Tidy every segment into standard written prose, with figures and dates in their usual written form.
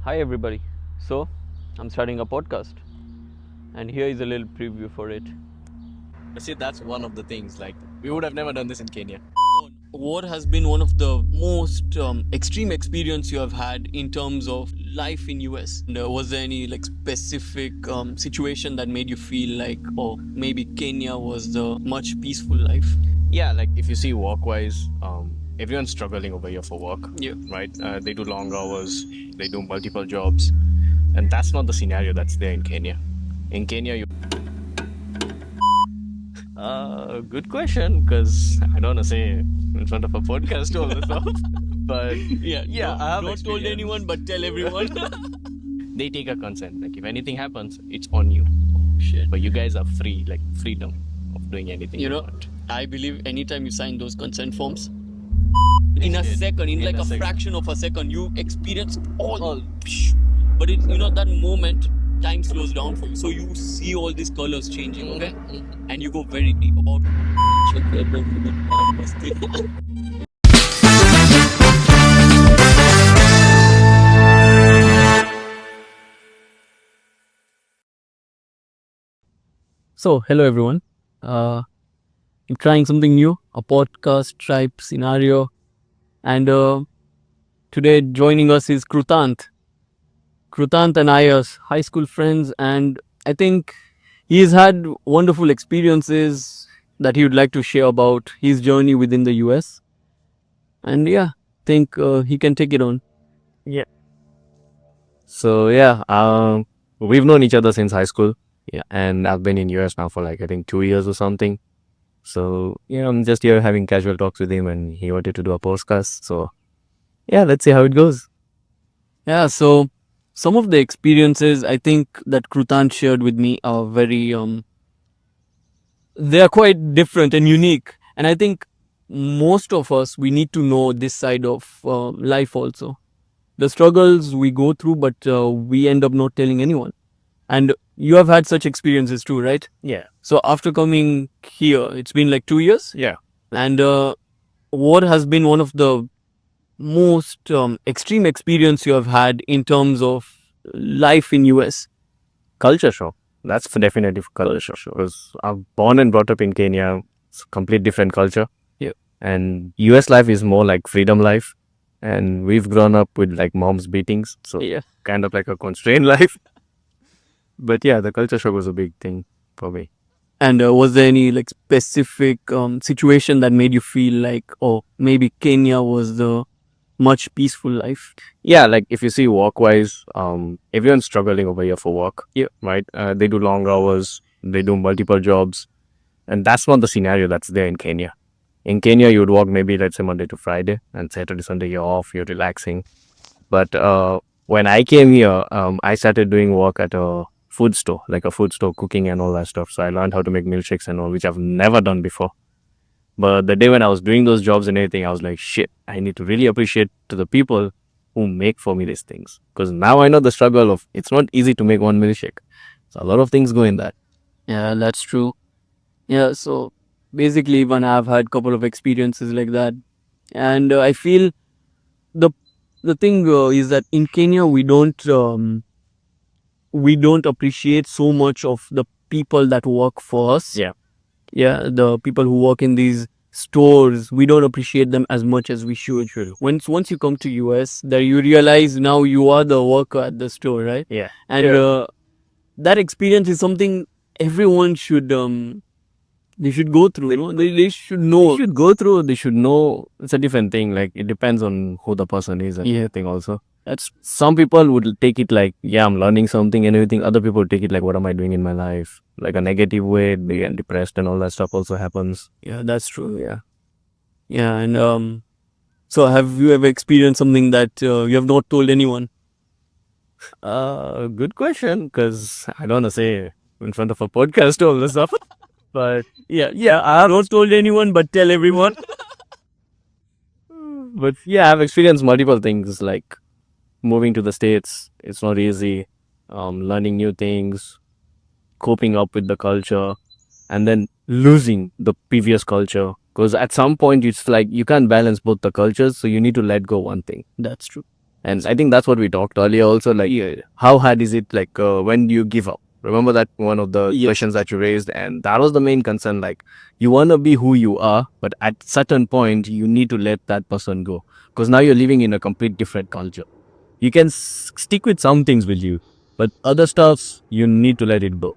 Hi everybody. So, I'm starting a podcast and here is a little preview for it. See, that's one of the things. Like, we would have never done this in Kenya. What has been one of the most extreme experience you have had in terms of life in US? And, was there any specific situation that made you feel like, oh, maybe Kenya was the much peaceful life? Yeah, like if you see work-wise, everyone's struggling over here for work. Yeah. Right? They do long hours. They do multiple jobs, and that's not the scenario that's there in Kenya. In Kenya, you. Good question, because I don't want to say in front of a podcast all the stuff. But Yeah, I have don't told experience. anyone but tell everyone. They take a consent. Like if anything happens, it's on you. Shit. But you guys are free, like freedom of doing anything You you know, want. I believe anytime you sign those consent forms, in a second, in In like a a second. fraction of a second, you experience all. But it, that moment, time slows down for you. So you see all these colors changing, okay? And you go very deep about. So, hello everyone. I'm trying something new, a podcast type scenario, and today joining us is Krutant. Krutant and I are high school friends, and I think he's had wonderful experiences that he would like to share about his journey within the US. And yeah, think he can take it on. So we've known each other since high school. Yeah, and I've been in US now for like I think 2 years or something. So I'm just here having casual talks with him, and he wanted to do a podcast. So let's see how it goes. Yeah, so some of the experiences I think that Krutant shared with me are very they are quite different and unique. And I think most of us we need to know this side of life also. The struggles we go through, but we end up not telling anyone. And you have had such experiences too, right? Yeah. So after coming here, it's been like 2 years. Yeah. And what has been one of the most extreme experience you have had in terms of life in US? Culture shock. That's definitely culture shock. Because I'm born and brought up in Kenya. It's a complete different culture. Yeah. And US life is more like freedom life. And we've grown up with like mom's beatings. So Yeah. kind of like a constrained life. But yeah, the culture shock was a big thing for me. And was there any specific situation that made you feel like, oh, maybe Kenya was the much peaceful life? Yeah, like if you see work-wise, everyone's struggling over here for work. Yeah. Right? They do long hours, they do multiple jobs, and that's not the scenario that's there in Kenya. In Kenya, you would work maybe let's say Monday to Friday, and Saturday, Sunday you're off, you're relaxing. But when I came here, I started doing work at a food store, like a food store, cooking and all that stuff. So I learned how to make milkshakes and all, which I've never done before. But the day when I was doing those jobs and everything, I was like, shit, I need to really appreciate to the people who make for me these things. Because now I know the struggle of it's not easy to make one milkshake. So a lot of things go in that. Yeah, that's true. Yeah, so basically, even I've had a couple of experiences like that, and I feel the thing is that in Kenya we don't appreciate so much of the people that work for us. Yeah. The people who work in these stores, we don't appreciate them as much as we should. Once you come to US, there you realize now you are the worker at the store, right? Yeah. And that experience is something everyone should they should go through. They should know. They should go through, they should know. It's a different thing. Like it depends on who the person is and Yeah. everything also. That's some people would take it like, yeah, I'm learning something and everything. Other people take it like, what am I doing in my life? Like a negative way, they get depressed and all that stuff also happens. Yeah, that's true. Yeah, and so have you ever experienced something that you have not told anyone? Good question, because I don't want to say in front of a podcast all this stuff. But Yeah, I have not told anyone, but tell everyone. but yeah, I've experienced multiple things like moving to the States. It's not easy. Learning new things, coping up with the culture, and then losing the previous culture. Because at some point, it's like you can't balance both the cultures, so you need to let go one thing. That's true. And I think that's what we talked earlier also, like how hard is it like when you give up? Remember that one of the questions that you raised, and that was the main concern. Like you want to be who you are, but at certain point you need to let that person go, because now you're living in a complete different culture. You can stick with some things with you, but other stuffs you need to let it go.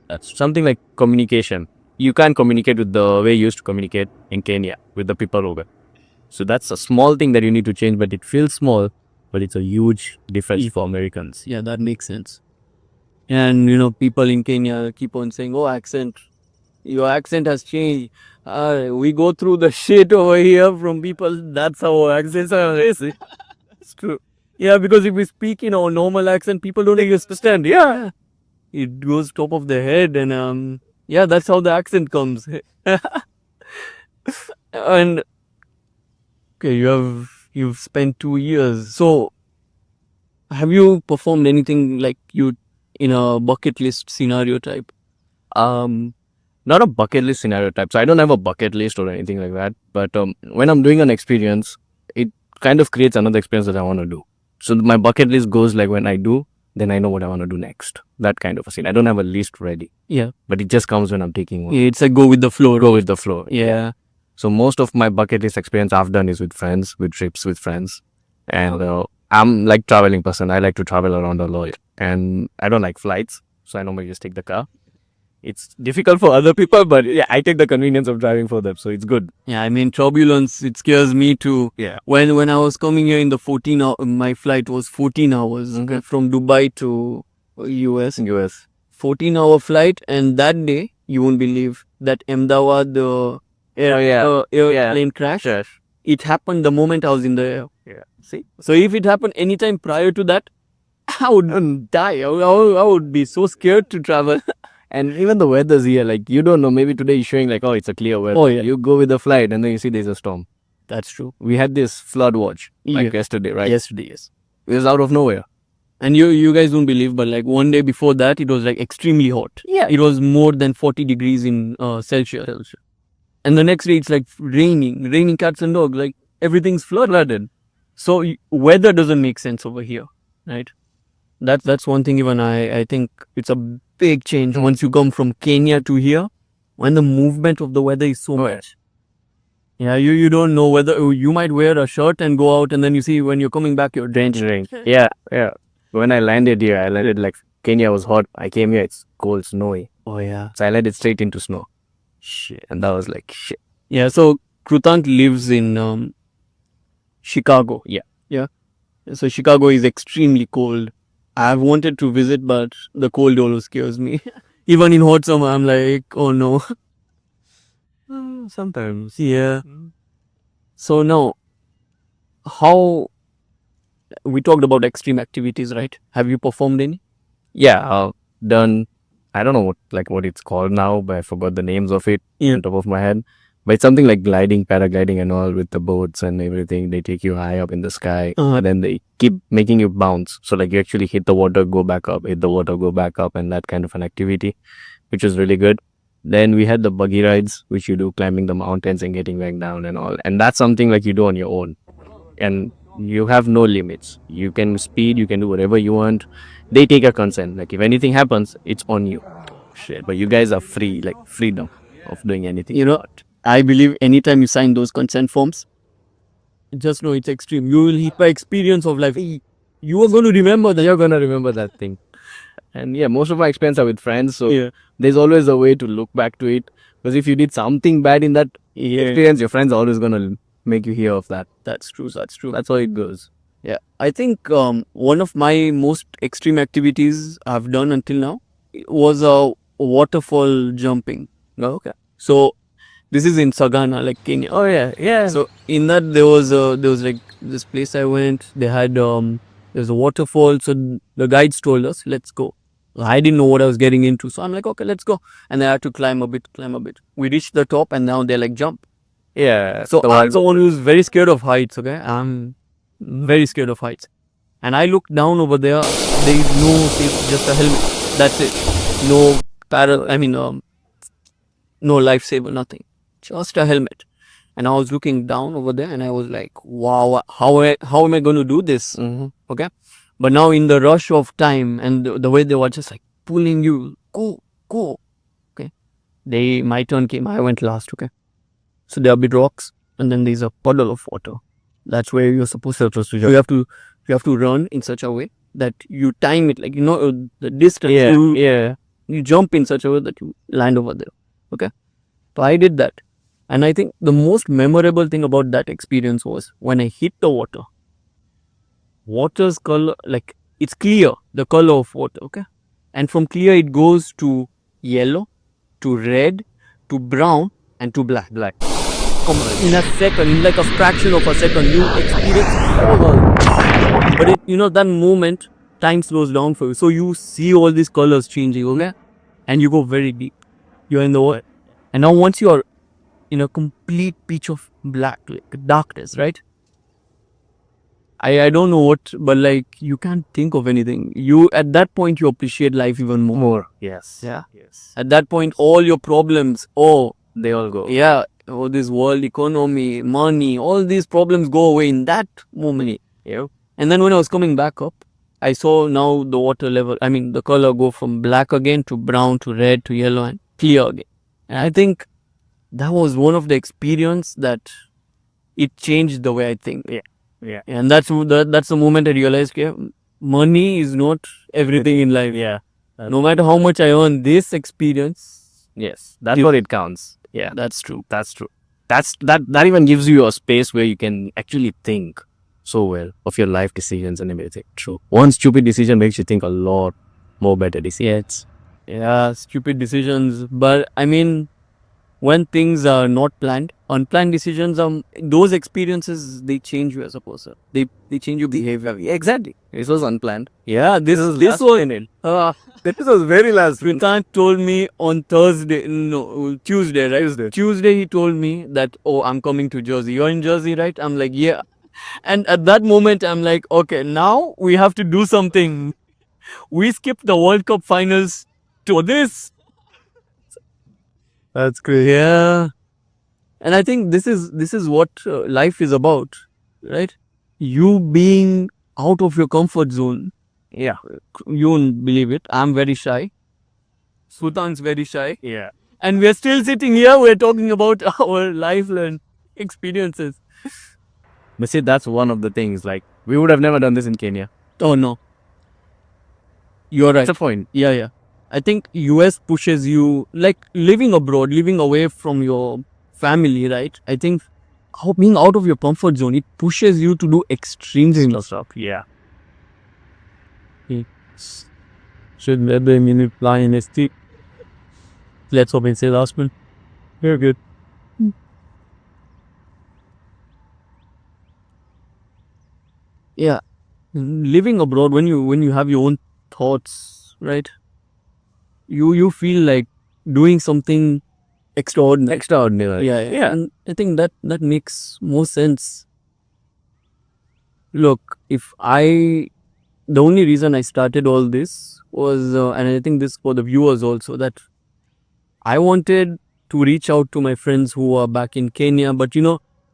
That's something like communication. You can't communicate with the way you used to communicate in Kenya with the people over. So that's a small thing that you need to change, but it feels small, but it's a huge difference for Americans. Yeah, that makes sense. And people in Kenya keep on saying, "Oh, accent, your accent has changed." We go through the shit over here from people. That's how our accents are. It's true. Yeah, because if we speak in our normal accent, people don't understand. Yeah, it goes top of their head, and yeah, that's how the accent comes. And okay, you've spent 2 years. So, have you performed anything like you in a bucket list scenario type? Um, Not a bucket list scenario type. So I don't have a bucket list or anything like that. But when I'm doing an experience, it kind of creates another experience that I want to do. So my bucket list goes like when I do, then I know what I want to do next. That kind of a scene. I don't have a list ready. Yeah, But it just comes when I'm taking one. it's a go with the flow. Go with the flow. Yeah. So most of my bucket list experience I've done is with friends, with trips with friends. And I'm like traveling person. I like to travel around a lot. And I don't like flights. So I normally just take the car. It's difficult for other people, but yeah, I take the convenience of driving for them. So it's good. Yeah, I mean turbulence. It scares me too. Yeah. When I was coming here in the 14 hour, my flight was 14 hours from Dubai to US. 14-hour flight, and that day you won't believe that Ahmedabad airplane crash. Yes. It happened the moment I was in the air. Yeah. See? So if it happened anytime prior to that, I would die. I would be so scared to travel. And even the weather's here, like you don't know, maybe today is showing like, oh, it's a clear weather. Oh, yeah. You go with the flight and then you see there's a storm. That's true. We had this flood watch like yesterday, right? Yesterday, yes. It was out of nowhere. And you guys won't believe, but like one day before that, it was like extremely hot. Yeah. It was more than 40 degrees in Celsius. And the next day, it's like raining cats and dogs. Like everything's flooded. So weather doesn't make sense over here, right? That's one thing. Even I think it's a big change once you come from Kenya to here, when the movement of the weather is so much. Yeah, you don't know whether you might wear a shirt and go out, and then you see when you're coming back, you're drenched. Yeah. When I landed here, I landed like Kenya was hot. I came here, it's cold, snowy. Oh yeah. So I landed straight into snow. Shit. And that was like, shit. Yeah. So Krutant lives in Chicago. Yeah. So Chicago is extremely cold. I've wanted to visit, but the cold always scares me. Even in hot summer, I'm like, oh no. Sometimes. Yeah. So now, how we talked about extreme activities, right? Have you performed any? Yeah, done. I don't know what it's called now, but I forgot the names of it on top of my head. But it's something like gliding, paragliding, and all with the boats and everything. They take you high up in the sky, and then they keep making you bounce. So like you actually hit the water, go back up, hit the water, go back up, and that kind of an activity, which was really good. Then we had the buggy rides, which you do climbing the mountains and getting back down and all. And that's something like you do on your own. And you have no limits. You can speed, you can do whatever you want. They take a consent. Like if anything happens, it's on you. Shit. But you guys are free, like freedom of doing anything. You know, I believe anytime you sign those consent forms, just know it's extreme. You will hit by experience of life. You are going to remember that. You're going to remember that thing. And yeah, most of my experience are with friends. So there's always a way to look back to it. Because if you did something bad in that experience, your friends are always going to make you hear of that. That's true. That's true. That's how it goes. Yeah. I think one of my most extreme activities I've done until now was waterfall jumping. Okay. So this is in Sagana, like Kenya. Oh yeah. So in that there was like this place I went. They had there's a waterfall. So the guides told us, let's go. I didn't know what I was getting into, so I'm like, okay, let's go. And I had to climb a bit. We reached the top, and now they're like, jump. Yeah. So I'm someone who's very scared of heights. Okay, I'm very scared of heights. And I looked down over there. There is no safe, just a helmet. That's it. No no lifesaver, nothing. Just a helmet. and I was looking down over there, and I was like, wow, how am I going to do this? Okay, but now in the rush of time and the way they were just like pulling you, go. Okay, my turn came. I went last. Okay, so there are big rocks, and then there's a puddle of water. That's where you're supposed to trust. You have to run in such a way that you time it, like the distance. You jump in such a way that you land over there. Okay, so I did that, and I think the most memorable thing about that experience was when I hit the water. Water's color, like it's clear, the color of water. Okay, and from clear it goes to yellow, to red, to brown, and to black. In a second, in like a fraction of a second, you experience all. But that moment, time slows down for you. So you see all these colors changing, okay? And you go very deep. You're in the water. And now once you are in a complete pitch of black, like darkness, right? I don't know what, but like you can't think of anything. You at that point you appreciate life even more. Yes. Yeah. Yes. At that point, all your problems, They all go. yeah, this world economy, money, all these problems go away in that moment. Yeah. And then when I was coming back up, I saw now the water level, I mean the color go from black again to brown to red to yellow and clear again. And I think that was one of the experience that it changed the way I think. Yeah. And that's the moment I realized, okay, money is not everything in life. Yeah. No matter how much I earn, this experience. Yes. That's what it counts. Yeah. That's true. That's true. That even gives you a space where you can actually think so well of your life decisions and everything. True. One stupid decision makes you think a lot more better decisions. Yeah, stupid decisions. But I mean, when things are not planned, unplanned decisions, those experiences, they change you as a person. They change your behavior. Exactly. This was unplanned. Yeah, this was This was very last. Krutant told me on Tuesday, right? Tuesday he told me that, I'm coming to Jersey. You're in Jersey, right? I'm like, yeah. And at that moment, I'm like, okay, now we have to do something. We skipped the World Cup finals to this. That's great. Yeah. And I think this is what life is about, right? You being out of your comfort zone. Yeah. You won't believe it. I'm very shy. Sultan's very shy. Yeah. And we're still sitting here. We're talking about our life learned experiences. But see, that's one of the things. Like, we would have never done this in Kenya. Oh, no. You're right. That's a point. Yeah. I think US pushes you, like living abroad, living away from your family, right? I think being out of your comfort zone, it pushes you to do extreme stuff. Yeah. Should maybe minute flying ST. Let's hope and say last one. Very good. Yeah. Living abroad, when you have your own thoughts, right? You feel like doing something extraordinary. Yeah. And I think that makes more sense. Look, the only reason I started all this was, and I think this for the viewers also, that I wanted to reach out to my friends who are back in Kenya, but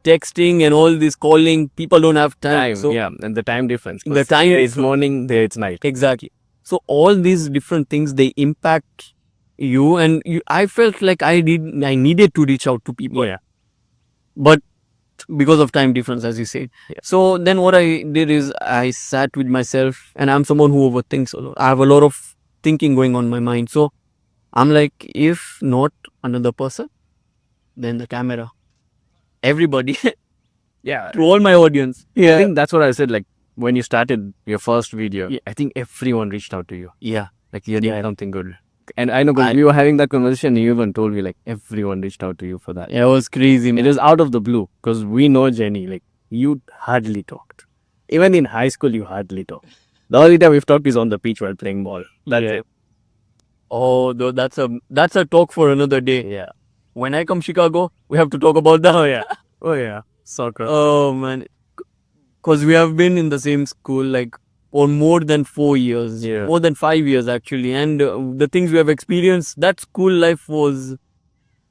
texting and all this calling, people don't have time. So yeah, and the time difference. the time here it's morning, there it's night. Exactly. So all these different things, they impact you, and I felt like I needed to reach out to people. Yeah. But because of time difference, as you say. Yeah. So then what I did is I sat with myself, and I'm someone who overthinks a lot. I have a lot of thinking going on in my mind. So I'm like, if not another person, then the camera. Everybody. Yeah. To all my audience. I think that's what I said. Like, when you started your first video, Yeah. I think everyone reached out to you. Yeah. Like, I don't think good. And I know because we were having that conversation, you even told me, like, everyone reached out to you for that. Yeah, it was crazy, man. It was out of the blue because we know Jenny. Like, you hardly talked. Even in high school, you hardly talked. The only time we've talked is on the beach while playing ball. That's it. Oh, that's a talk for another day. Yeah. When I come Chicago, we have to talk about that. Oh, yeah. Soccer. Oh, man. Because we have been in the same school like for more than 4 years. Yeah. More than 5 years, actually. And the things we have experienced, that school life was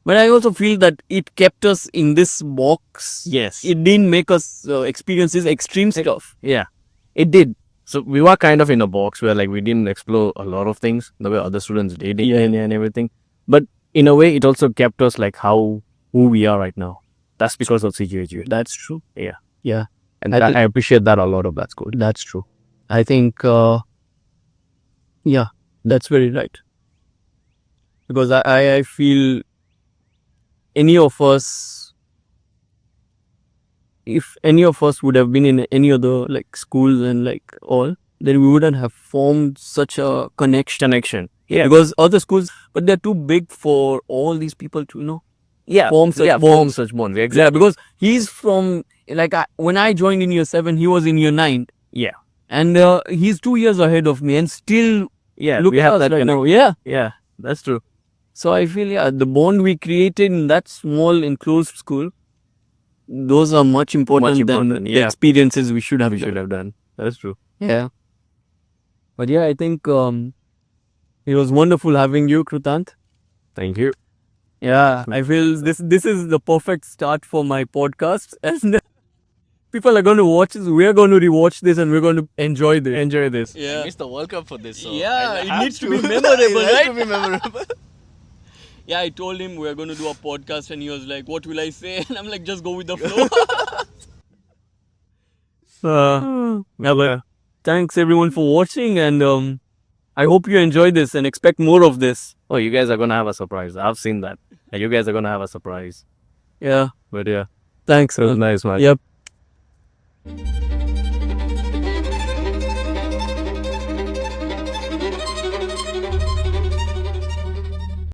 But I also feel that it kept us in this box. Yes. It didn't make us experience this extreme stuff. Yeah, it did. So we were kind of in a box where like we didn't explore a lot of things the way other students did and everything. But in a way, it also kept us like who we are right now. That's because of CGHU. That's true. Yeah. Yeah. And I I appreciate that a lot of that school. That's true. I think, yeah, that's very right. Because I feel any of us, if any of us would have been in any other like schools and like all, then we wouldn't have formed such a connection. Yeah. Because other schools, but they're too big for all these people to form such form bonds. such bonds. Yeah, Exactly. because he's from when I joined in year 7, he was in year 9. Yeah. And he's 2 years ahead of me, and still Yeah. look we at have us that right connect- now. Yeah. Yeah, that's true. So I feel the bond we created in that small enclosed school, those are much important than the yeah. experiences we should have We done. should have done. That's true. Yeah. But yeah, I think it was wonderful having you, Krutant. Thank you. Yeah, I feel this is the perfect start for my podcast, and people are going to watch this. We're going to rewatch this, and we're going to enjoy this. Enjoy this. Yeah. I missed the World Cup for this. So Yeah, I it have needs to be memorable, it has right? to be memorable. Yeah, I told him we're going to do a podcast, and he was like, "What will I say?" And I'm like, "Just go with the flow." Yeah, but thanks everyone for watching, and I hope you enjoy this and expect more of this. Oh, you guys are gonna have a surprise. I've seen that. And you guys are gonna have a surprise. Yeah, But yeah, thanks. it was nice, man. Yep.